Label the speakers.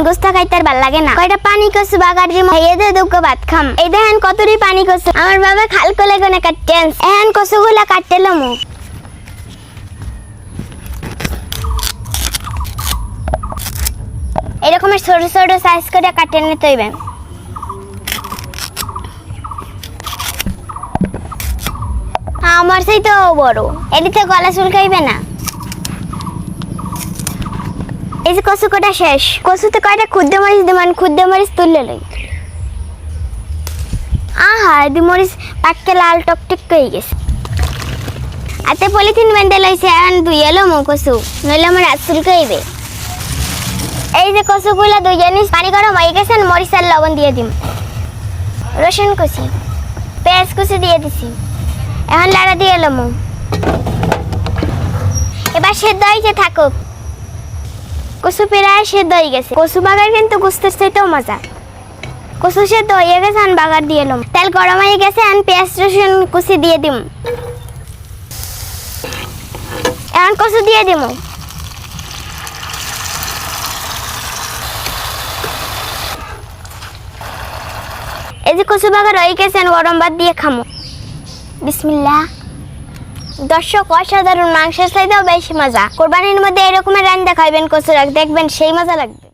Speaker 1: গোস্ত খাইতে আর ভাল লাগে না। কয়টা পানি কচু বাগার দিম, এই দে দুটো ভাত খাম। এই দেখেন কতটি পানি কচু, আমার বাবা খাল কলে গনে কাটতেন। এখন কচুগুলা কাটতে লমু। এরকমের ছোট ছোট সাইজ করে কাটে নিতে হইবে। আমার সেই তো বড়, এদিকে গলা চুলকাইবে না। এই যে কচু কটা শেষ, কচুতে কয়টা খুদ্দে মরিচ দেবেন, খুদ্দে মরিচ তুললে লই। আহা দি মরিচ পাককে লাল টকটক হয়ে গেছে। আতে পলিথিন বেঁধে লইছে, এখন ধুয়ে এলো মো কচু, নইলে আমার হাত চুলকাইবে। এই যে কচুগুলা দুই জানিস পানি গরম হয়ে গেছে, মরিচ আর লবণ দিয়ে দিম। রসুন কুচি, পেঁয়াজ কুচি দিয়ে দিছি, এখন লাড়া দিয়ে এলো মো। এবার সেদ্ধ হয়েছে থাকুক। কচু প্রায় সেদ্ধ হয়ে গেছে। কচু বাগার কিন্তু গুস্তের চাইতেও মজা। কচু সেদ্ধ হয়ে গেছে, আন বাগার দিয়ে এলাম। তেল গরম হয়ে গেছে, আন পেঁয়াজ রসুন কুচি দিয়ে দিম। এখন কচু দিয়ে দিম। এই যে কচু বাগার হয়ে গেছে, গরম ভাত দিয়ে খামো। বিসমিল্লাহ। দর্শক, অসাধারণ, মাংসের চাইতেও বেশি মজা। কোরবানির মধ্যে এরকমের রান্না খাইবেন কচু রাখ, দেখবেন সেই মজা লাগবে।